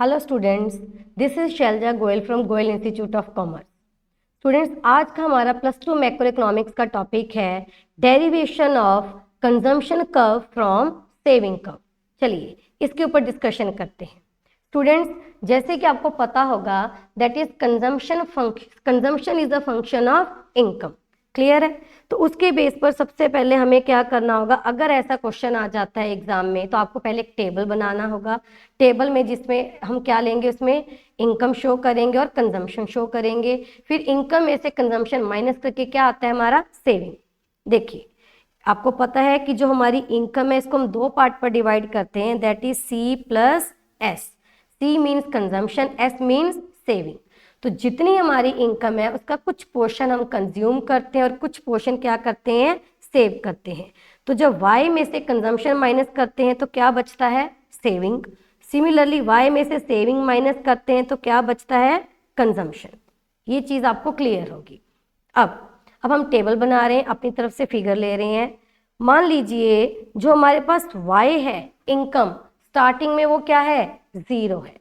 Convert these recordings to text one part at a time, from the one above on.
Hello students, this is Shailja Goyal from Goyal Institute of Commerce. Students, आज का हमारा +2 मैक्रो इकोनॉमिक्स का टॉपिक है derivation of consumption curve from saving curve. चलिए इसके ऊपर डिस्कशन करते हैं। स्टूडेंट्स, जैसे कि आपको पता होगा that is consumption is a function of income. Clear है? तो उसके बेस पर सबसे पहले हमें क्या करना होगा, अगर ऐसा क्वेश्चन आ जाता है एग्जाम में तो आपको पहले एक टेबल बनाना होगा। टेबल में जिसमें हम क्या लेंगे, उसमें इनकम शो करेंगे और कंजम्पशन शो करेंगे। फिर इनकम में से कंजम्पशन माइनस करके क्या आता है हमारा सेविंग। देखिए, आपको पता है कि जो हमारी इनकम है इसको हम दो पार्ट पर डिवाइड करते हैं, that is C plus S. C means consumption, S means saving. तो जितनी हमारी इनकम है उसका कुछ पोर्शन हम कंज्यूम करते हैं और कुछ पोर्शन क्या करते हैं, सेव करते हैं। तो जब y में से कंजम्पशन माइनस करते हैं तो क्या बचता है, सेविंग। सिमिलरली y में से सेविंग माइनस करते हैं तो क्या बचता है, कंजम्पशन। ये चीज़ आपको क्लियर होगी। अब हम टेबल बना रहे हैं, अपनी तरफ से फिगर ले रहे हैं। मान लीजिए जो हमारे पास y है इनकम, स्टार्टिंग में वो क्या है, 0 है।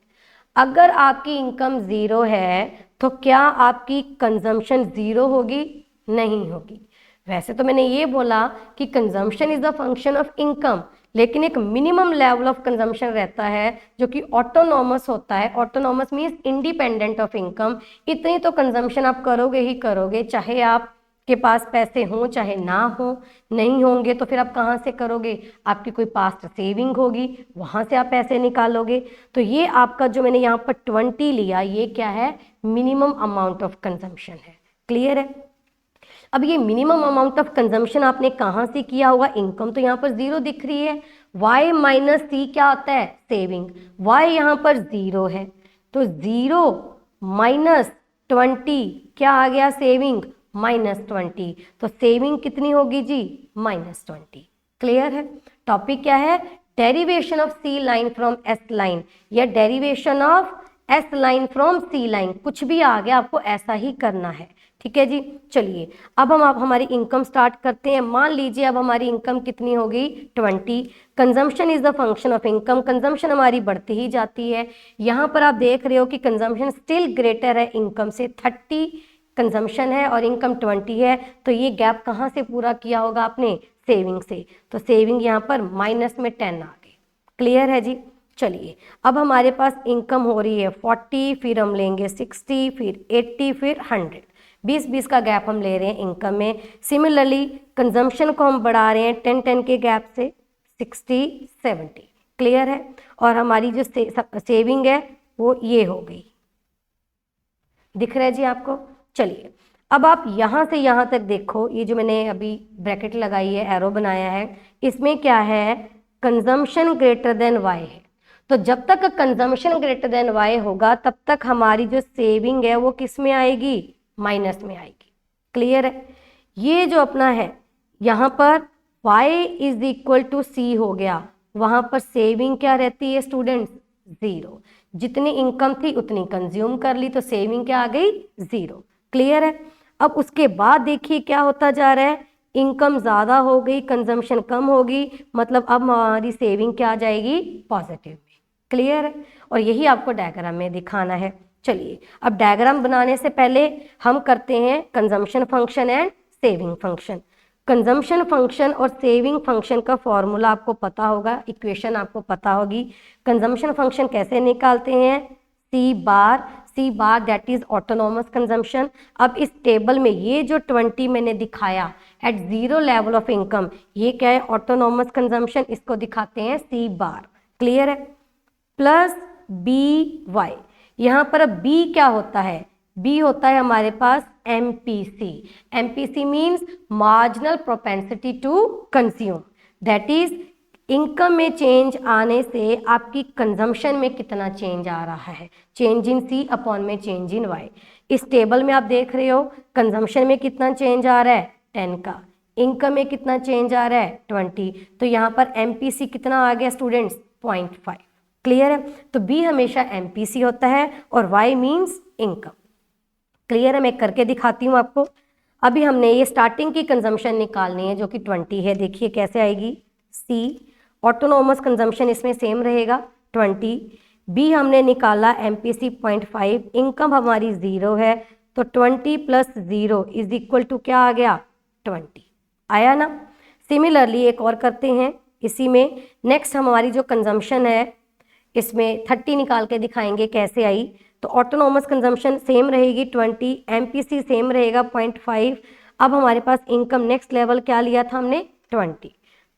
अगर आपकी इनकम 0 है तो क्या आपकी कंजम्पशन 0 होगी, नहीं होगी। वैसे तो मैंने ये बोला कि consumption is the function of income, लेकिन एक मिनिमम लेवल ऑफ कंजम्पशन रहता है जो कि ऑटोनॉमस होता है। Autonomous means independent of income. इतनी तो कंजम्पशन आप करोगे ही करोगे, चाहे आप के पास पैसे हों चाहे ना हो। नहीं होंगे तो फिर आप कहाँ से करोगे, आपकी कोई पास्ट सेविंग होगी, वहाँ से आप पैसे निकालोगे। तो ये आपका जो मैंने यहाँ पर 20 लिया, ये क्या है, मिनिमम अमाउंट ऑफ कंजम्पशन है। क्लियर है? अब ये मिनिमम अमाउंट ऑफ कंजम्पशन आपने कहाँ से किया होगा, इनकम तो यहाँ पर 0 दिख रही है। y माइनस सी क्या आता है, सेविंग। y यहाँ पर 0 है तो 0 माइनस 20 क्या आ गया, सेविंग -20। तो सेविंग कितनी होगी जी, -20। क्लियर है? टॉपिक क्या है, derivation of C line from S line या derivation of S line from C line. कुछ भी आ गया, आपको ऐसा ही करना है। ठीक है जी। चलिए अब हम हमारी इनकम स्टार्ट करते हैं। मान लीजिए अब हमारी इनकम कितनी हो गई, 20। Consumption is the function of income, consumption हमारी बढ़ती ही जाती है। यहाँ पर आप देख रहे हो कि कंजम्पशन स्टिल ग्रेटर है इनकम से, 30 कंजम्पशन है और इनकम 20 है। तो ये गैप कहाँ से पूरा किया होगा आपने, सेविंग से। तो सेविंग यहाँ पर माइनस में 10 आ गई। क्लियर है जी? चलिए अब हमारे पास इनकम हो रही है 40, फिर हम लेंगे 60, फिर 80, फिर 100। 20-20 का गैप हम ले रहे हैं इनकम में। सिमिलरली कंजम्पशन को हम बढ़ा रहे हैं 10-10 के गैप से 60-70। क्लियर है? और हमारी जो सेविंग है वो ये हो गई। दिख रहा है जी आपको? चलिए अब आप यहाँ से यहाँ तक देखो, ये जो मैंने अभी ब्रैकेट लगाई है, एरो बनाया है, इसमें क्या है, कंजम्पशन ग्रेटर देन वाई है। तो जब तक कंजम्पशन ग्रेटर देन वाई होगा तब तक हमारी जो सेविंग है वो किस में आएगी, माइनस में आएगी। क्लियर है? ये जो अपना है यहाँ पर y इज इक्वल टू सी हो गया, वहाँ पर सेविंग क्या रहती है स्टूडेंट्स, 0। जितनी इनकम थी उतनी कंज्यूम कर ली तो सेविंग क्या आ गई, 0। क्लियर है? अब उसके बाद देखिए क्या होता जा रहा है, इनकम ज़्यादा हो गई, कंजम्पशन कम होगी, मतलब अब हमारी सेविंग क्या आ जाएगी, पॉजिटिव में। क्लियर है? और यही आपको डायग्राम में दिखाना है। चलिए अब डायग्राम बनाने से पहले हम करते हैं consumption function and saving function. Consumption function और सेविंग फंक्शन का फॉर्मूला आपको पता होगा, इक्वेशन आपको पता होगी। कंजम्पशन फंक्शन कैसे निकालते हैं, सी बार दैट इज ऑटोनॉमस कंजम्पशन। अब इस टेबल में ये जो 20 मैंने दिखाया एट 0 लेवल ऑफ इनकम, ये क्या है, ऑटोनॉमस कंजम्पशन, इसको दिखाते हैं सी बार। क्लियर है? प्लस बी वाई, यहाँ पर अब बी क्या होता है, बी होता है हमारे पास MPC. MPC means marginal propensity to consume, that is income में चेंज आने से आपकी कंजम्पशन में कितना चेंज आ रहा है, चेंज इन सी अपॉन में चेंज इन वाई। इस टेबल में आप देख रहे हो कंजम्पशन में कितना चेंज आ रहा है, 10 का, इनकम में कितना चेंज आ रहा है, 20। तो यहाँ पर एमपीसी कितना आ गया स्टूडेंट्स, 0.5। क्लियर है? तो बी हमेशा एमपीसी होता है और वाई मीन्स इनकम। क्लियर है? मैं करके दिखाती हूँ आपको। अभी हमने ये स्टार्टिंग की कंजम्पशन निकालनी है जो कि 20 है। देखिए कैसे आएगी, सी ऑटोनॉमस कंजम्पशन इसमें सेम रहेगा 20, बी हमने निकाला MPC 0.5, इनकम हमारी 0 है, तो 20 प्लस 0 इज इक्वल टू क्या आ गया 20, आया ना। सिमिलरली एक और करते हैं इसी में। नेक्स्ट हमारी जो कंजम्पशन है इसमें 30 निकाल के दिखाएंगे कैसे आई। तो ऑटोनोमस कंजम्पशन सेम रहेगी 20, MPC सेम रहेगा 0.5। अब हमारे पास इनकम नेक्स्ट लेवल क्या लिया था हमने 20,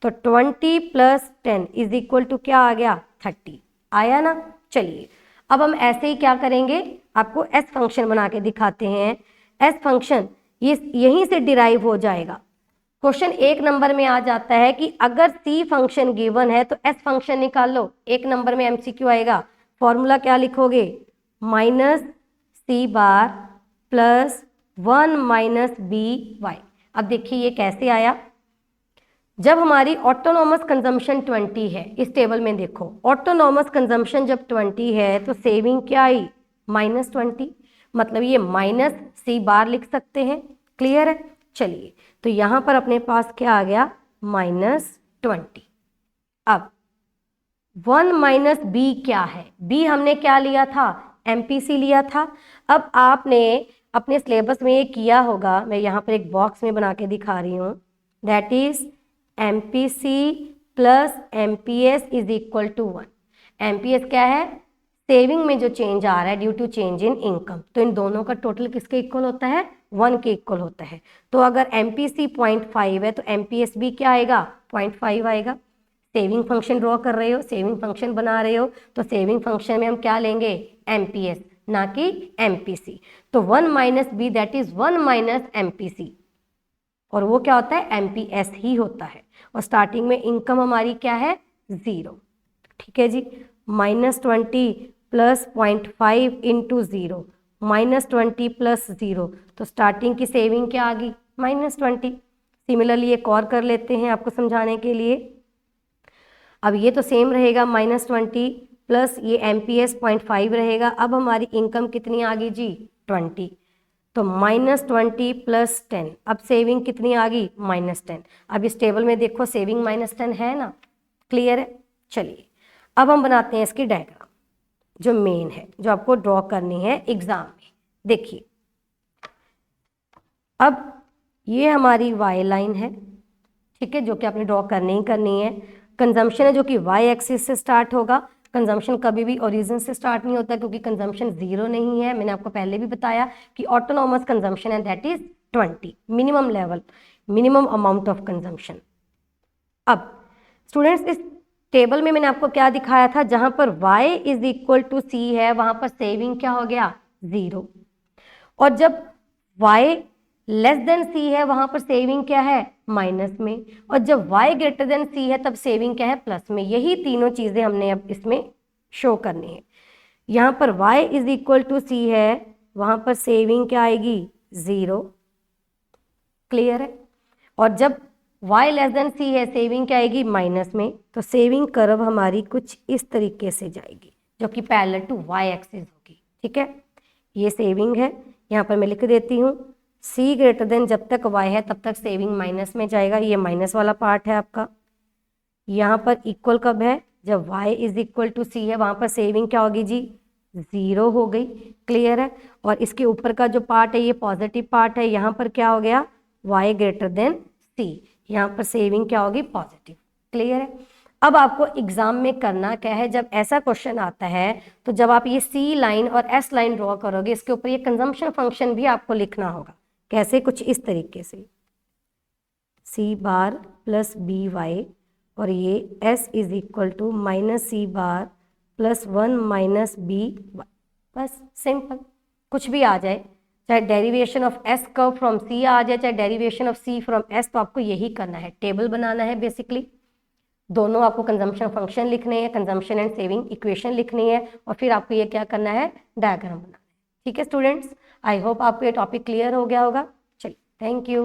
तो 20 प्लस 10 इज इक्वल टू क्या आ गया 30, आया ना। चलिए अब हम ऐसे ही क्या करेंगे, आपको एस फंक्शन बना के दिखाते हैं। एस फंक्शन ये यहीं से डिराइव हो जाएगा। क्वेश्चन 1 नंबर में आ जाता है कि अगर सी फंक्शन गिवन है तो एस फंक्शन निकाल लो। 1 नंबर में MCQ आएगा, फॉर्मूला क्या लिखोगे, minus C bar plus 1 minus B Y. अब देखिए ये कैसे आया, जब हमारी ऑटोनॉमस कंजम्पशन 20 है, इस टेबल में देखो ऑटोनॉमस कंजम्पशन जब 20 है तो सेविंग क्या आई -20, मतलब ये माइनस सी बार लिख सकते हैं। क्लियर है। चलिए तो यहां पर अपने पास क्या आ गया -20। अब 1 माइनस बी क्या है, बी हमने क्या लिया था MPC लिया था। अब आपने अपने सिलेबस में ये किया होगा, मैं यहाँ पर एक बॉक्स में बना के दिखा रही हूँ, that is MPC plus MPS is equal to 1। MPS क्या है, सेविंग में जो चेंज आ रहा है due to change in income, तो इन दोनों का टोटल किसके इक्वल होता है 1 के इक्वल होता है। तो अगर MPC 0.5 है तो MPS भी क्या आएगा 0.5 आएगा। सेविंग फंक्शन ड्रॉ कर रहे हो, सेविंग फंक्शन बना रहे हो, तो सेविंग फंक्शन में हम क्या लेंगे MPS ना कि MPC। तो 1 minus B that is 1 minus MPC, और वो क्या होता है MPS ही होता है। और स्टार्टिंग में इनकम हमारी क्या है 0, ठीक है जी। -20 प्लस 0.5 इंटू 0, -20 प्लस 0, तो स्टार्टिंग की सेविंग क्या आ गई -20। सिमिलरली एक और कर लेते हैं आपको समझाने के लिए। अब ये तो सेम रहेगा -20 प्लस ये MPS 0.5 रहेगा। अब हमारी इनकम कितनी आ गई जी 20, तो -20 प्लस 10, अब सेविंग कितनी आ गई -10। अब इस टेबल में देखो सेविंग -10 है ना। क्लियर है। चलिए अब हम बनाते हैं इसकी डायग्राम जो मेन है, जो आपको ड्रॉ करनी है एग्जाम में। देखिए अब ये हमारी वाई लाइन है, ठीक है, जो कि आपने ड्रॉ करनी ही करनी है। कंजम्पशन है जो कि वाई एक्सिस से स्टार्ट होगा। कंजम्पशन कभी भी ओरिजिन से स्टार्ट नहीं होता क्योंकि कंजम्पशन 0 नहीं है। मैंने आपको पहले भी बताया कि ऑटोनॉमस कंजम्पशन है that is 20, minimum level, minimum amount of consumption. अब स्टूडेंट्स इस टेबल में मैंने आपको क्या दिखाया था, जहां पर y इज इक्वल टू सी है वहां पर सेविंग क्या हो गया 0, और जब y लेस देन सी है वहां पर सेविंग क्या है माइनस में, और जब y ग्रेटर देन सी है तब सेविंग क्या है प्लस में। यही तीनों चीजें हमने अब इसमें शो करनी है। यहां पर y इज इक्वल टू सी है वहां पर सेविंग क्या आएगी 0। क्लियर है। और जब y लेस देन सी है सेविंग क्या आएगी माइनस में, तो सेविंग कर्व हमारी कुछ इस तरीके से जाएगी जो कि पैरेलल टू y एक्सिस होगी। ठीक है, ये सेविंग है, यहाँ पर मैं लिख देती हूँ c ग्रेटर देन जब तक y है तब तक सेविंग माइनस में जाएगा, ये माइनस वाला पार्ट है आपका। यहाँ पर इक्वल कब है, जब y इज इक्वल टू सी है वहाँ पर सेविंग क्या होगी जी 0 हो गई। क्लियर है। और इसके ऊपर का जो पार्ट है ये पॉजिटिव पार्ट है, यहाँ पर क्या हो गया y ग्रेटर देन c, यहाँ पर सेविंग क्या होगी पॉजिटिव। क्लियर है। अब आपको एग्जाम में करना क्या है, जब ऐसा क्वेश्चन आता है तो जब आप ये सी लाइन और एस लाइन ड्रॉ करोगे इसके ऊपर ये कंजम्पशन फंक्शन भी आपको लिखना होगा। कैसे, कुछ इस तरीके से C bar plus B Y, और ये S is equal to minus C bar plus 1 minus B Y. बस सिंपल, कुछ भी आ जाए, चाहे derivation of S curve from C आ जाए, चाहे derivation of C from S, तो आपको यही करना है, टेबल बनाना है बेसिकली। दोनों आपको कंजम्पशन फंक्शन लिखने हैं, कंजम्पशन एंड सेविंग इक्वेशन लिखनी है, और फिर आपको ये क्या करना है डायग्राम बनाना है। ठीक है स्टूडेंट्स, आई होप आपको ये टॉपिक क्लियर हो गया होगा। चलिए, थैंक यू।